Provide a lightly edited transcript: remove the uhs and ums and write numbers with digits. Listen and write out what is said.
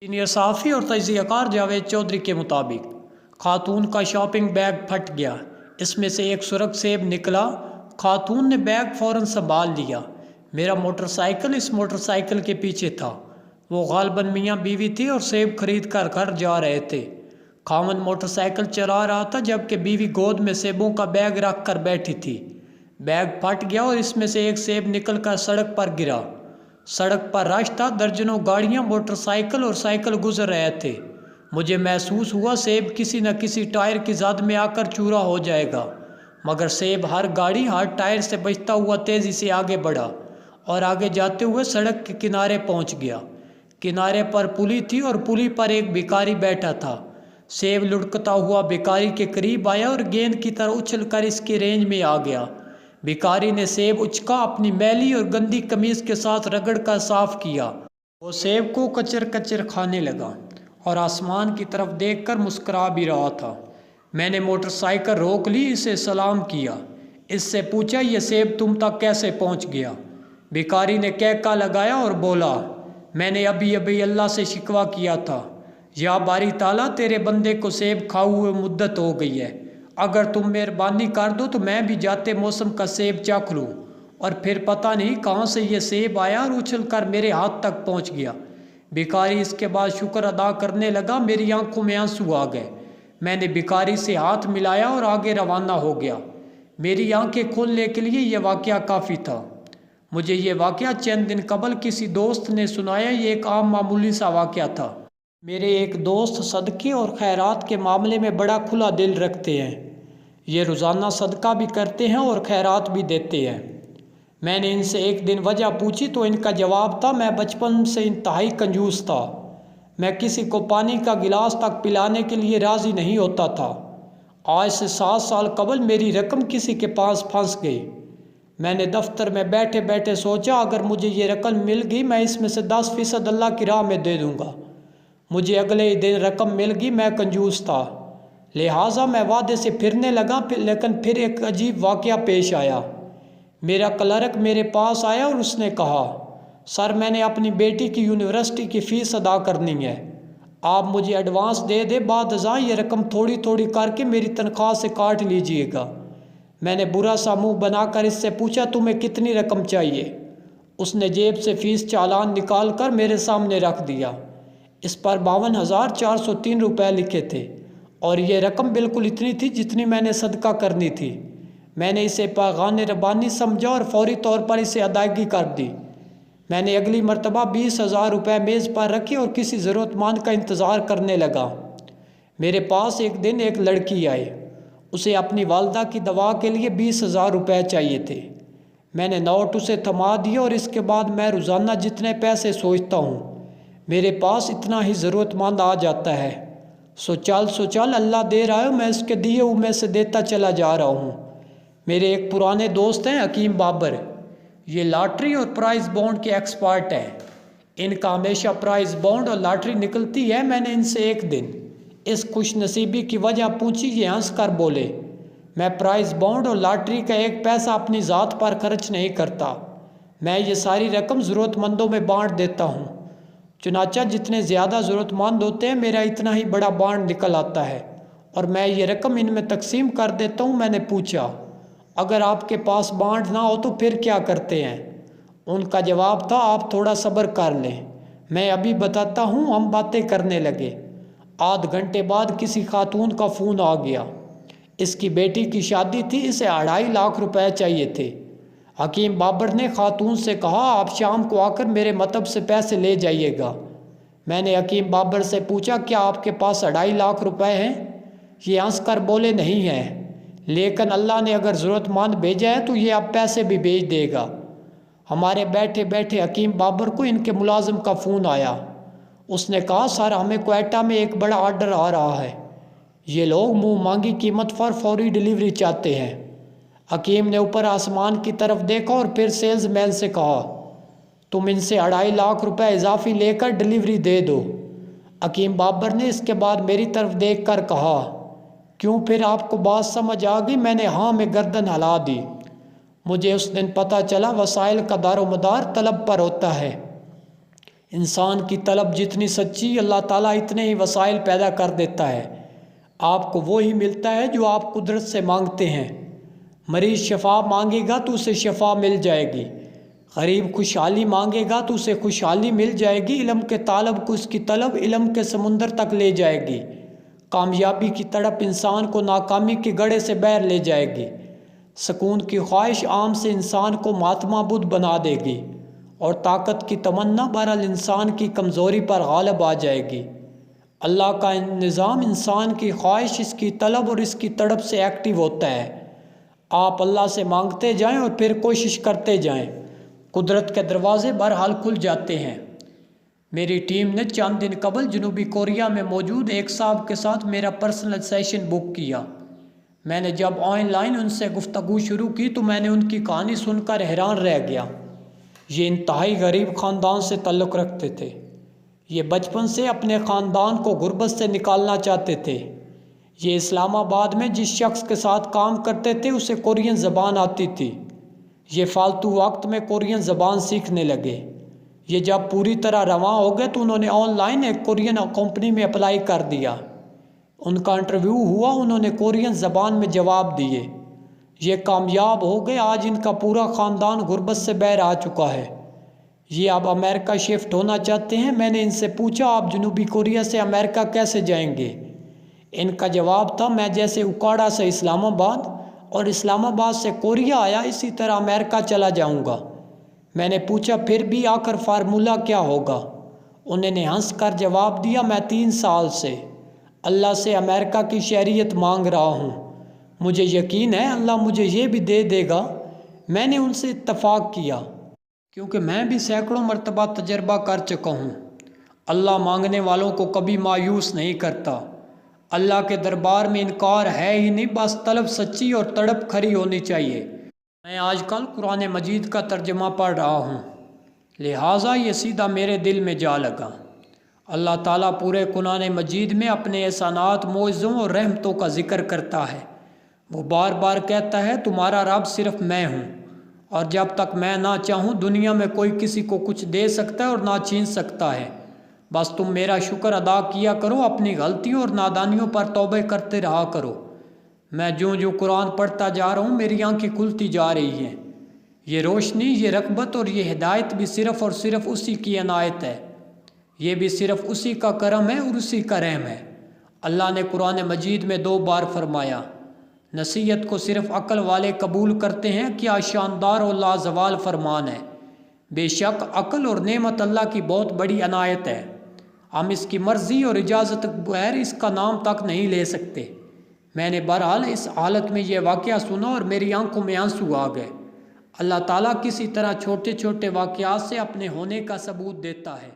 Senior صحافی اور تجزیہ کار جاوید چودھری کے مطابق خاتون کا شاپنگ بیگ پھٹ گیا، اس میں سے ایک سرخ سیب نکلا۔ خاتون نے بیگ فوراً سنبھال لیا۔ میرا موٹر سائیکل اس موٹر سائیکل کے پیچھے تھا۔ وہ غالباً میاں بیوی تھی اور سیب خرید کر گھر جا رہے تھے۔ خاوند موٹر سائیکل چلا رہا تھا جبکہ بیوی گود میں سیبوں کا بیگ رکھ کر بیٹھی تھی۔ بیگ پھٹ گیا اور اس میں سے ایک سیب نکل کر سڑک پر گرا۔ سڑک پر رش تھا، درجنوں گاڑیاں، موٹر سائیکل اور سائیکل گزر رہے تھے۔ مجھے محسوس ہوا سیب کسی نہ کسی ٹائر کی زد میں آ کر چورا ہو جائے گا، مگر سیب ہر گاڑی ہر ٹائر سے بچتا ہوا تیزی سے آگے بڑھا اور آگے جاتے ہوئے سڑک کے کنارے پہنچ گیا۔ کنارے پر پلی تھی اور پلی پر ایک بھکاری بیٹھا تھا۔ سیب لڑکتا ہوا بھکاری کے قریب آیا اور گیند کی طرح اچھل کر اس کی رینج میں آ گیا۔ بھکاری نے سیب اچکا، اپنی میلی اور گندی قمیض کے ساتھ رگڑ کر صاف کیا۔ وہ سیب کو کچر کچر کھانے لگا اور آسمان کی طرف دیکھ کر مسکرا بھی رہا تھا۔ میں نے موٹر سائیکل روک لی، اسے سلام کیا، اس سے پوچھا یہ سیب تم تک کیسے پہنچ گیا؟ بھکاری نے کہکا لگایا اور بولا، میں نے ابھی اللہ سے شکوہ کیا تھا، یا باری تعالیٰ تیرے بندے کو سیب کھائے ہوئے مدت ہو گئی ہے، اگر تم مہربانی کر دو تو میں بھی جاتے موسم کا سیب چکھ لوں۔ اور پھر پتہ نہیں کہاں سے یہ سیب آیا اور اچھل کر میرے ہاتھ تک پہنچ گیا۔ بھکاری اس کے بعد شکر ادا کرنے لگا۔ میری آنکھوں میں آنسو آ گئے۔ میں نے بھکاری سے ہاتھ ملایا اور آگے روانہ ہو گیا۔ میری آنکھیں کھولنے کے لیے یہ واقعہ کافی تھا۔ مجھے یہ واقعہ چند دن قبل کسی دوست نے سنایا۔ یہ ایک عام معمولی سا واقعہ تھا۔ میرے ایک دوست صدقے اور خیرات کے معاملے میں بڑا کھلا دل رکھتے ہیں۔ یہ روزانہ صدقہ بھی کرتے ہیں اور خیرات بھی دیتے ہیں۔ میں نے ان سے ایک دن وجہ پوچھی تو ان کا جواب تھا، میں بچپن سے انتہائی کنجوس تھا، میں کسی کو پانی کا گلاس تک پلانے کے لیے راضی نہیں ہوتا تھا۔ آج سے 7 سال قبل میری رقم کسی کے پاس پھنس گئی۔ میں نے دفتر میں بیٹھے بیٹھے سوچا اگر مجھے یہ رقم مل گئی میں اس میں سے 10% اللہ کی راہ میں دے دوں گا۔ مجھے اگلے ہی دن رقم مل گئی۔ میں کنجوس تھا، لہٰذا میں وعدے سے پھرنے لگا، لیکن پھر ایک عجیب واقعہ پیش آیا۔ میرا کلرک میرے پاس آیا اور اس نے کہا، سر میں نے اپنی بیٹی کی یونیورسٹی کی فیس ادا کرنی ہے، آپ مجھے ایڈوانس دے دیں، بعد ازاں یہ رقم تھوڑی تھوڑی کر کے میری تنخواہ سے کاٹ لیجئے گا۔ میں نے برا سا منہ بنا کر اس سے پوچھا تمہیں کتنی رقم چاہیے؟ اس نے جیب سے فیس چالان نکال کر میرے سامنے رکھ دیا۔ اس پر 52,403 روپے لکھے تھے اور یہ رقم بالکل اتنی تھی جتنی میں نے صدقہ کرنی تھی۔ میں نے اسے پیغام ربانی سمجھا اور فوری طور پر اسے ادائیگی کر دی۔ میں نے اگلی مرتبہ 20,000 روپے میز پر رکھے اور کسی ضرورت مند کا انتظار کرنے لگا۔ میرے پاس ایک دن ایک لڑکی آئی، اسے اپنی والدہ کی دوا کے لیے 20,000 روپے چاہیے تھے۔ میں نے نوٹ اسے تھما دیا اور اس کے بعد میں روزانہ جتنے پیسے سوچتا ہوں میرے پاس اتنا ہی ضرورت مند آ جاتا ہے۔ سو چل اللہ دے رہا ہے، میں اس کے دیے ہوئے میں سے دیتا چلا جا رہا ہوں۔ میرے ایک پرانے دوست ہیں حکیم بابر، یہ لاٹری اور پرائز بانڈ کے ایکسپرٹ ہیں۔ ان کا ہمیشہ پرائز بانڈ اور لاٹری نکلتی ہے۔ میں نے ان سے ایک دن اس خوش نصیبی کی وجہ پوچھی، یہ ہنس کر بولے، میں پرائز بانڈ اور لاٹری کا ایک پیسہ اپنی ذات پر خرچ نہیں کرتا، میں یہ ساری رقم ضرورت مندوں میں بانٹ دیتا ہوں۔ چنانچہ جتنے زیادہ ضرورت مند ہوتے ہیں میرا اتنا ہی بڑا بانڈ نکل آتا ہے اور میں یہ رقم ان میں تقسیم کر دیتا ہوں۔ میں نے پوچھا اگر آپ کے پاس بانڈ نہ ہو تو پھر کیا کرتے ہیں؟ ان کا جواب تھا، آپ تھوڑا صبر کر لیں، میں ابھی بتاتا ہوں۔ ہم باتیں کرنے لگے۔ آدھ گھنٹے بعد کسی خاتون کا فون آ گیا۔ اس کی بیٹی کی شادی تھی، اسے 2.5 لاکھ روپے چاہیے تھے۔ حکیم بابر نے خاتون سے کہا، آپ شام کو آ کر میرے مطب سے پیسے لے جائیے گا۔ میں نے حکیم بابر سے پوچھا، کیا آپ کے پاس 2.5 لاکھ روپے ہیں؟ یہ ہنس کر بولے، نہیں ہیں، لیکن اللہ نے اگر ضرورت مند بھیجا ہے تو یہ اب پیسے بھی بھیج دے گا۔ ہمارے بیٹھے بیٹھے حکیم بابر کو ان کے ملازم کا فون آیا۔ اس نے کہا، سر ہمیں کوئٹہ میں ایک بڑا آرڈر آ رہا ہے، یہ لوگ منہ مانگی قیمت پر فوری ڈیلیوری چاہتے ہیں۔ حکیم نے اوپر آسمان کی طرف دیکھا اور پھر سیلز مین سے کہا، تم ان سے 2.5 لاکھ روپے اضافی لے کر ڈیلیوری دے دو۔ حکیم بابر نے اس کے بعد میری طرف دیکھ کر کہا، کیوں پھر آپ کو بات سمجھ آ گئی؟ میں نے ہاں میں گردن ہلا دی۔ مجھے اس دن پتہ چلا وسائل کا دار و مدار طلب پر ہوتا ہے۔ انسان کی طلب جتنی سچی، اللہ تعالیٰ اتنے ہی وسائل پیدا کر دیتا ہے۔ آپ کو وہی ملتا ہے جو آپ قدرت سے مانگتے ہیں۔ مریض شفا مانگے گا تو اسے شفا مل جائے گی، غریب خوشحالی مانگے گا تو اسے خوشحالی مل جائے گی، علم کے طالب کو اس کی طلب علم کے سمندر تک لے جائے گی، کامیابی کی تڑپ انسان کو ناکامی کے گڑھے سے باہر لے جائے گی، سکون کی خواہش عام سے انسان کو مہاتما بدھ بنا دے گی، اور طاقت کی تمنا بہرحال انسان کی کمزوری پر غالب آ جائے گی۔ اللہ کا نظام انسان کی خواہش، اس کی طلب اور اس کی تڑپ سے ایکٹیو ہوتا ہے۔ آپ اللہ سے مانگتے جائیں اور پھر کوشش کرتے جائیں، قدرت کے دروازے بہرحال کھل جاتے ہیں۔ میری ٹیم نے چند دن قبل جنوبی کوریا میں موجود ایک صاحب کے ساتھ میرا پرسنل سیشن بک کیا۔ میں نے جب آن لائن ان سے گفتگو شروع کی تو میں نے ان کی کہانی سن کر حیران رہ گیا۔ یہ انتہائی غریب خاندان سے تعلق رکھتے تھے۔ یہ بچپن سے اپنے خاندان کو غربت سے نکالنا چاہتے تھے۔ یہ اسلام آباد میں جس شخص کے ساتھ کام کرتے تھے اسے کورین زبان آتی تھی۔ یہ فالتو وقت میں کورین زبان سیکھنے لگے۔ یہ جب پوری طرح رواں ہو گئے تو انہوں نے آن لائن ایک کورین کمپنی میں اپلائی کر دیا۔ ان کا انٹرویو ہوا، انہوں نے کورین زبان میں جواب دیے۔ یہ کامیاب ہو گئے، آج ان کا پورا خاندان غربت سے باہر آ چکا ہے۔ یہ اب امریکہ شفٹ ہونا چاہتے ہیں۔ میں نے ان سے پوچھا آپ جنوبی کوریا سے امریکہ کیسے جائیں گے؟ ان کا جواب تھا میں جیسے اکاڑا سے اسلام آباد اور اسلام آباد سے کوریا آیا اسی طرح امریکہ چلا جاؤں گا۔ میں نے پوچھا پھر بھی آخر فارمولہ کیا ہوگا؟ انہوں نے ہنس کر جواب دیا میں 3 سال سے اللہ سے امریکہ کی شہریت مانگ رہا ہوں، مجھے یقین ہے اللہ مجھے یہ بھی دے دے گا۔ میں نے ان سے اتفاق کیا کیونکہ میں بھی سینکڑوں مرتبہ تجربہ کر چکا ہوں۔ اللہ مانگنے والوں کو کبھی مایوس نہیں کرتا۔ اللہ کے دربار میں انکار ہے ہی نہیں، بس طلب سچی اور تڑپ کھری ہونی چاہیے۔ میں آج کل قرآن مجید کا ترجمہ پڑھ رہا ہوں، لہٰذا یہ سیدھا میرے دل میں جا لگا۔ اللہ تعالیٰ پورے قرآن مجید میں اپنے احسانات، معجزوں اور رحمتوں کا ذکر کرتا ہے۔ وہ بار بار کہتا ہے تمہارا رب صرف میں ہوں، اور جب تک میں نہ چاہوں دنیا میں کوئی کسی کو کچھ دے سکتا ہے اور نہ چھین سکتا ہے۔ بس تم میرا شکر ادا کیا کرو، اپنی غلطیوں اور نادانیوں پر توبہ کرتے رہا کرو۔ میں جو قرآن پڑھتا جا رہا ہوں میری آنکھیں کھلتی جا رہی ہیں۔ یہ روشنی، یہ رغبت اور یہ ہدایت بھی صرف اور صرف اسی کی عنایت ہے۔ یہ بھی صرف اسی کا کرم ہے اور اسی کا رحم ہے۔ اللہ نے قرآن مجید میں 2 بار فرمایا نصیحت کو صرف عقل والے قبول کرتے ہیں، کیا شاندار اور لازوال فرمان ہے۔ بے شک عقل اور نعمت اللہ کی بہت بڑی عنایت ہے، ہم اس کی مرضی اور اجازت بغیر اس کا نام تک نہیں لے سکتے۔ میں نے بہرحال اس حالت میں یہ واقعہ سنا اور میری آنکھوں میں آنسو آ گئے۔ اللہ تعالیٰ کسی طرح چھوٹے چھوٹے واقعات سے اپنے ہونے کا ثبوت دیتا ہے۔